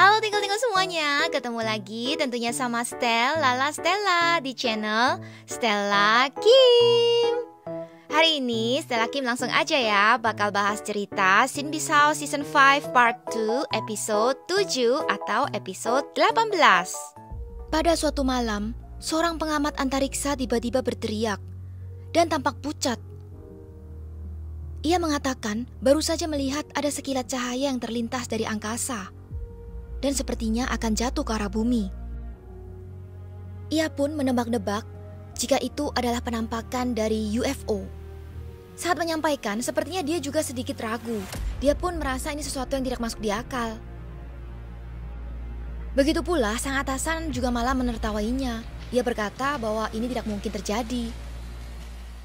Halo tinggal-tinggal semuanya, ketemu lagi tentunya sama Stella di channel Stella Kim. Hari ini Stella Kim langsung aja ya bakal bahas cerita Sinbi's House Season 5 Part 2 episode 7 atau episode 18. Pada suatu malam, seorang pengamat antariksa tiba-tiba berteriak dan tampak pucat. Ia mengatakan baru saja melihat ada sekilat cahaya yang terlintas dari angkasa dan sepertinya akan jatuh ke arah bumi. Ia pun menebak-nebak jika itu adalah penampakan dari UFO. Saat menyampaikan, sepertinya dia juga sedikit ragu. Dia pun merasa ini sesuatu yang tidak masuk di akal. Begitu pula sang atasan juga malah menertawainya. Ia berkata bahwa ini tidak mungkin terjadi.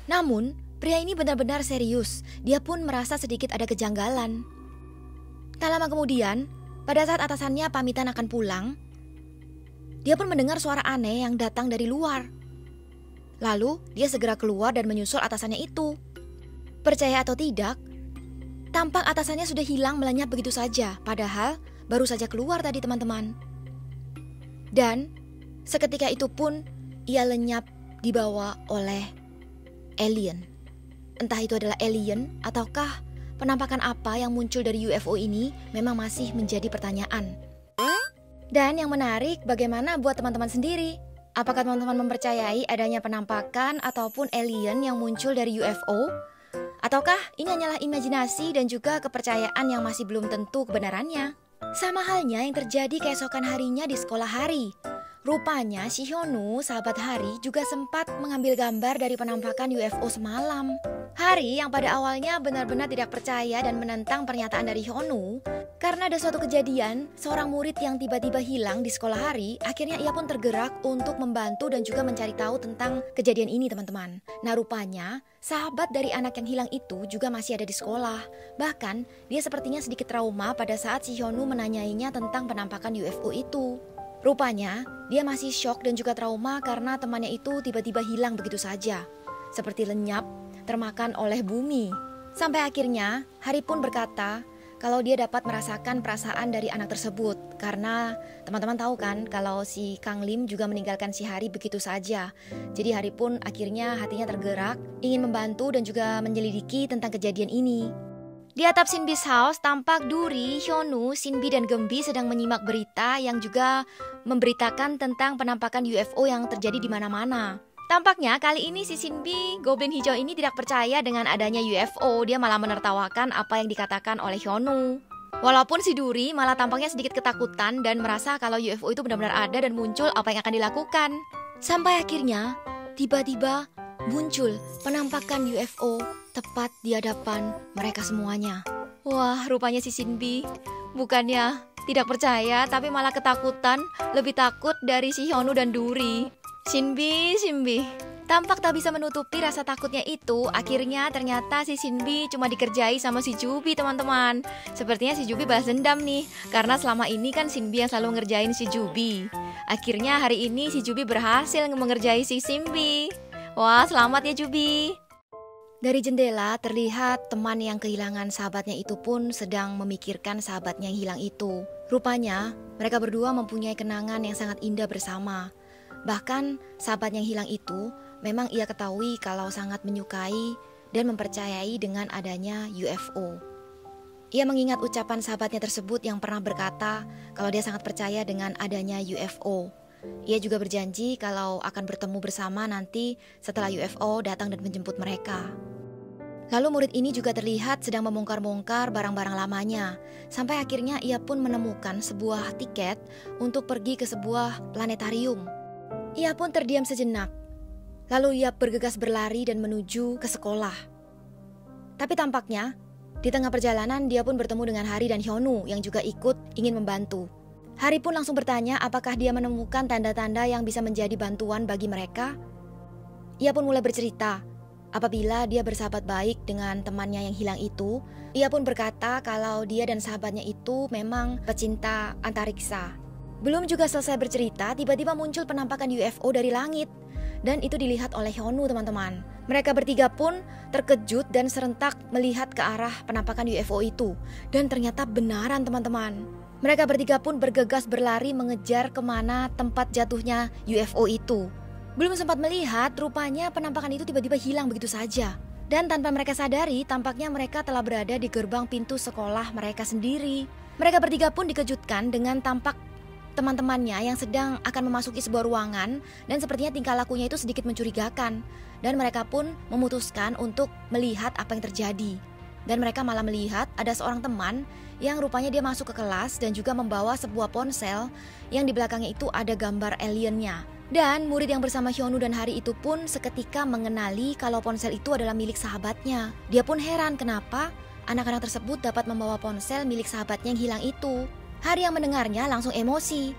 Namun, pria ini benar-benar serius. Dia pun merasa sedikit ada kejanggalan. Tak lama kemudian, pada saat atasannya pamitan akan pulang, dia pun mendengar suara aneh yang datang dari luar. Lalu dia segera keluar dan menyusul atasannya itu. Percaya atau tidak, tampak atasannya sudah hilang melenyap begitu saja, padahal baru saja keluar tadi teman-teman. Dan seketika itu pun ia lenyap dibawa oleh alien. Entah itu adalah alien ataukah penampakan apa yang muncul dari UFO ini memang masih menjadi pertanyaan. Dan yang menarik, bagaimana buat teman-teman sendiri? Apakah teman-teman mempercayai adanya penampakan ataupun alien yang muncul dari UFO? Ataukah ini hanyalah imajinasi dan juga kepercayaan yang masih belum tentu kebenarannya? Sama halnya yang terjadi keesokan harinya di sekolah Hari. Rupanya si Hyunwoo, sahabat Hari, juga sempat mengambil gambar dari penampakan UFO semalam. Hari yang pada awalnya benar-benar tidak percaya dan menentang pernyataan dari Hyunwoo, karena ada suatu kejadian, seorang murid yang tiba-tiba hilang di sekolah Hari, akhirnya ia pun tergerak untuk membantu dan juga mencari tahu tentang kejadian ini teman-teman. Nah rupanya, sahabat dari anak yang hilang itu juga masih ada di sekolah. Bahkan, dia sepertinya sedikit trauma pada saat si Hyunwoo menanyainya tentang penampakan UFO itu. Rupanya, dia masih syok dan juga trauma karena temannya itu tiba-tiba hilang begitu saja. Seperti lenyap, termakan oleh bumi. Sampai akhirnya, Hari pun berkata kalau dia dapat merasakan perasaan dari anak tersebut. Karena teman-teman tahu kan kalau si Kang Lim juga meninggalkan si Hari begitu saja. Jadi Hari pun akhirnya hatinya tergerak, ingin membantu dan juga menyelidiki tentang kejadian ini. Di atap Sinbi's House tampak Duri, Hyunwoo, Sinbi dan Gembi sedang menyimak berita yang juga memberitakan tentang penampakan UFO yang terjadi di mana-mana. Tampaknya kali ini si Sinbi, Goblin Hijau ini tidak percaya dengan adanya UFO, dia malah menertawakan apa yang dikatakan oleh Hyunwoo. Walaupun si Duri malah tampaknya sedikit ketakutan dan merasa kalau UFO itu benar-benar ada dan muncul apa yang akan dilakukan. Sampai akhirnya, tiba-tiba muncul penampakan UFO tepat di hadapan mereka semuanya. Wah, rupanya si Sinbi bukannya tidak percaya tapi malah ketakutan, lebih takut dari si Hyunwoo dan Duri. Sinbi, tampak tak bisa menutupi rasa takutnya itu. Akhirnya ternyata si Sinbi cuma dikerjai sama si Jubi teman-teman. Sepertinya si Jubi balas dendam nih, karena selama ini kan Sinbi yang selalu ngerjain si Jubi. Akhirnya hari ini si Jubi berhasil mengerjai si Sinbi. Wah, selamat ya Jubi. Dari jendela terlihat teman yang kehilangan sahabatnya itu pun sedang memikirkan sahabatnya yang hilang itu. Rupanya mereka berdua mempunyai kenangan yang sangat indah bersama. Bahkan sahabat yang hilang itu memang ia ketahui kalau sangat menyukai dan mempercayai dengan adanya UFO. Ia mengingat ucapan sahabatnya tersebut yang pernah berkata kalau dia sangat percaya dengan adanya UFO. Ia juga berjanji kalau akan bertemu bersama nanti setelah UFO datang dan menjemput mereka. Lalu murid ini juga terlihat sedang membongkar-bongkar barang-barang lamanya. Sampai akhirnya ia pun menemukan sebuah tiket untuk pergi ke sebuah planetarium. Ia pun terdiam sejenak. Lalu ia bergegas berlari dan menuju ke sekolah. Tapi tampaknya di tengah perjalanan dia pun bertemu dengan Hari dan Hyunwoo yang juga ikut ingin membantu. Hari pun langsung bertanya apakah dia menemukan tanda-tanda yang bisa menjadi bantuan bagi mereka. Ia pun mulai bercerita apabila dia bersahabat baik dengan temannya yang hilang itu. Ia pun berkata kalau dia dan sahabatnya itu memang pecinta antariksa. Belum juga selesai bercerita, tiba-tiba muncul penampakan UFO dari langit. Dan itu dilihat oleh Hyunwoo teman-teman. Mereka bertiga pun terkejut dan serentak melihat ke arah penampakan UFO itu. Dan ternyata benaran teman-teman. Mereka bertiga pun bergegas berlari mengejar kemana tempat jatuhnya UFO itu. Belum sempat melihat, rupanya penampakan itu tiba-tiba hilang begitu saja. Dan tanpa mereka sadari, tampaknya mereka telah berada di gerbang pintu sekolah mereka sendiri. Mereka bertiga pun dikejutkan dengan tampak teman-temannya yang sedang akan memasuki sebuah ruangan dan sepertinya tingkah lakunya itu sedikit mencurigakan. Dan mereka pun memutuskan untuk melihat apa yang terjadi. Dan mereka malah melihat ada seorang teman yang rupanya dia masuk ke kelas dan juga membawa sebuah ponsel yang di belakangnya itu ada gambar aliennya. Dan murid yang bersama Hyunwoo dan Hari itu pun seketika mengenali kalau ponsel itu adalah milik sahabatnya. Dia pun heran kenapa anak-anak tersebut dapat membawa ponsel milik sahabatnya yang hilang itu. Hari yang mendengarnya langsung emosi.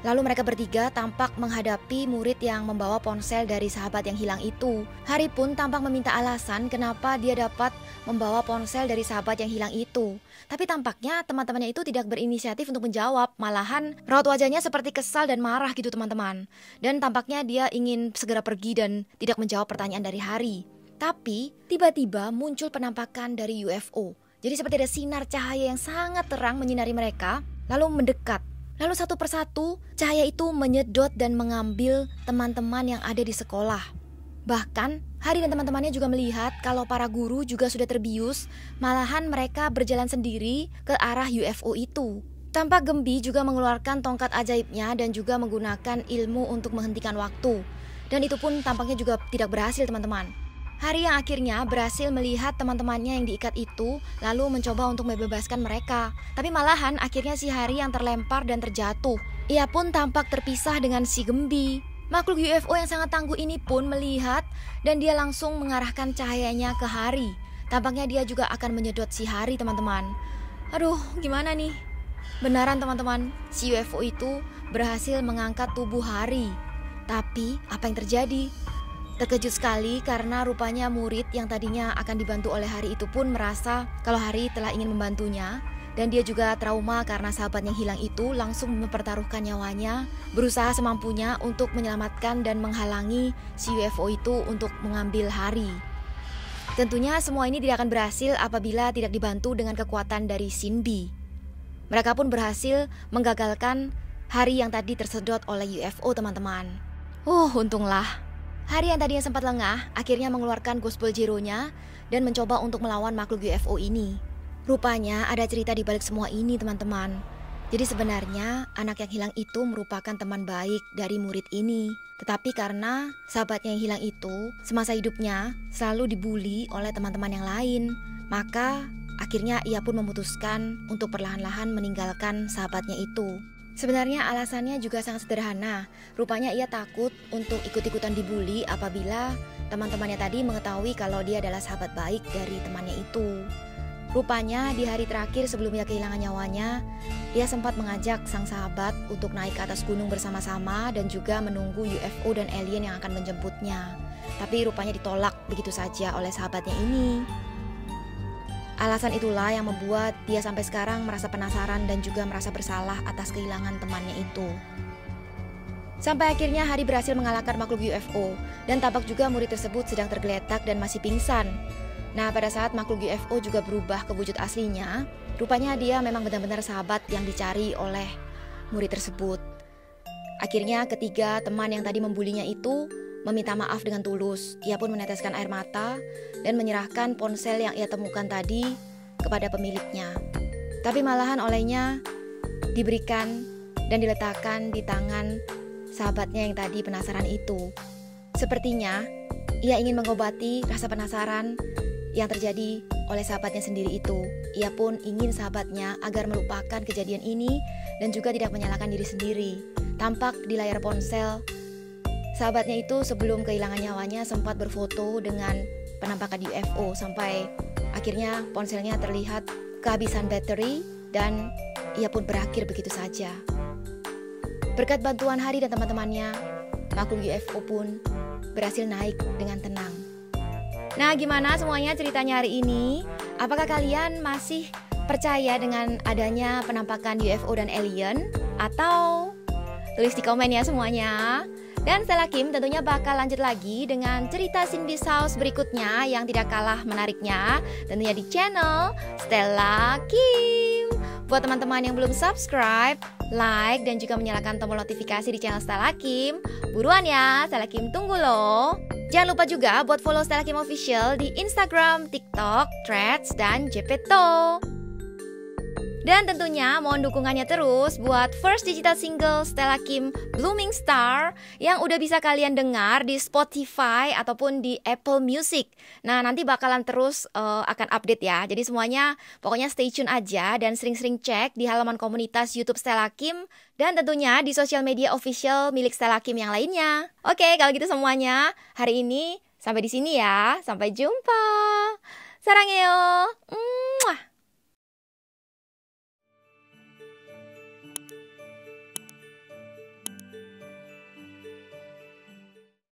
Lalu mereka bertiga tampak menghadapi murid yang membawa ponsel dari sahabat yang hilang itu. Hari pun tampak meminta alasan kenapa dia dapat membawa ponsel dari sahabat yang hilang itu. Tapi tampaknya teman-temannya itu tidak berinisiatif untuk menjawab. Malahan raut wajahnya seperti kesal dan marah gitu teman-teman. Dan tampaknya dia ingin segera pergi dan tidak menjawab pertanyaan dari Hari. Tapi tiba-tiba muncul penampakan dari UFO. Jadi seperti ada sinar cahaya yang sangat terang menyinari mereka, lalu mendekat. Lalu satu persatu cahaya itu menyedot dan mengambil teman-teman yang ada di sekolah. Bahkan Hari dan teman-temannya juga melihat kalau para guru juga sudah terbius, malahan mereka berjalan sendiri ke arah UFO itu. Tampak Gembi juga mengeluarkan tongkat ajaibnya dan juga menggunakan ilmu untuk menghentikan waktu. Dan itu pun tampaknya juga tidak berhasil teman-teman. Hari yang akhirnya berhasil melihat teman-temannya yang diikat itu lalu mencoba untuk membebaskan mereka. Tapi malahan akhirnya si Hari yang terlempar dan terjatuh. Ia pun tampak terpisah dengan si Gembi. Makhluk UFO yang sangat tangguh ini pun melihat dan dia langsung mengarahkan cahayanya ke Hari. Tampaknya dia juga akan menyedot si Hari teman-teman. Aduh gimana nih? Benaran teman-teman, si UFO itu berhasil mengangkat tubuh Hari. Tapi apa yang terjadi? Terkejut sekali karena rupanya murid yang tadinya akan dibantu oleh Hari itu pun merasa kalau Hari telah ingin membantunya. Dan dia juga trauma karena sahabat yang hilang itu langsung mempertaruhkan nyawanya, berusaha semampunya untuk menyelamatkan dan menghalangi si UFO itu untuk mengambil Hari. Tentunya semua ini tidak akan berhasil apabila tidak dibantu dengan kekuatan dari Shinbi. Mereka pun berhasil menggagalkan Hari yang tadi tersedot oleh UFO teman-teman. Untunglah. Hari yang tadinya sempat lengah akhirnya mengeluarkan Gospel Zero-nya dan mencoba untuk melawan makhluk UFO ini. Rupanya ada cerita di balik semua ini teman-teman. Jadi sebenarnya anak yang hilang itu merupakan teman baik dari murid ini. Tetapi karena sahabatnya yang hilang itu semasa hidupnya selalu dibully oleh teman-teman yang lain, maka akhirnya ia pun memutuskan untuk perlahan-lahan meninggalkan sahabatnya itu. Sebenarnya alasannya juga sangat sederhana. Rupanya ia takut untuk ikut-ikutan dibully apabila teman-temannya tadi mengetahui kalau dia adalah sahabat baik dari temannya itu. Rupanya di hari terakhir sebelum ia kehilangan nyawanya, ia sempat mengajak sang sahabat untuk naik ke atas gunung bersama-sama dan juga menunggu UFO dan alien yang akan menjemputnya. Tapi rupanya ditolak begitu saja oleh sahabatnya ini. Alasan itulah yang membuat dia sampai sekarang merasa penasaran dan juga merasa bersalah atas kehilangan temannya itu. Sampai akhirnya Hari berhasil mengalahkan makhluk UFO dan tampak juga murid tersebut sedang tergeletak dan masih pingsan. Nah, pada saat makhluk UFO juga berubah ke wujud aslinya, rupanya dia memang benar-benar sahabat yang dicari oleh murid tersebut. Akhirnya ketiga teman yang tadi membulinya itu meminta maaf dengan tulus. Ia pun meneteskan air mata dan menyerahkan ponsel yang ia temukan tadi kepada pemiliknya. Tapi malahan olehnya diberikan dan diletakkan di tangan sahabatnya yang tadi penasaran itu. Sepertinya ia ingin mengobati rasa penasaran yang terjadi oleh sahabatnya sendiri itu. Ia pun ingin sahabatnya agar melupakan kejadian ini dan juga tidak menyalahkan diri sendiri. Tampak di layar ponsel, sahabatnya itu sebelum kehilangan nyawanya sempat berfoto dengan penampakan UFO sampai akhirnya ponselnya terlihat kehabisan baterai dan ia pun berakhir begitu saja. Berkat bantuan Hari dan teman-temannya, makhluk UFO pun berhasil naik dengan tenang. Nah, gimana semuanya ceritanya hari ini? Apakah kalian masih percaya dengan adanya penampakan UFO dan alien? Atau tulis di komen ya semuanya. Dan Stella Kim tentunya bakal lanjut lagi dengan cerita Shinbi's House berikutnya yang tidak kalah menariknya, tentunya di channel Stella Kim. Buat teman-teman yang belum subscribe, like, dan juga menyalakan tombol notifikasi di channel Stella Kim, buruan ya, Stella Kim tunggu loh. Jangan lupa juga buat follow Stella Kim Official di Instagram, TikTok, Threads, dan Jepeto. Dan tentunya mohon dukungannya terus buat first digital single Stella Kim Blooming Star yang udah bisa kalian dengar di Spotify ataupun di Apple Music. Nah, nanti bakalan terus akan update ya. Jadi semuanya pokoknya stay tune aja dan sering-sering cek di halaman komunitas YouTube Stella Kim dan tentunya di sosial media official milik Stella Kim yang lainnya. Oke, kalau gitu semuanya, hari ini sampai di sini ya. Sampai jumpa. Sarangheyo.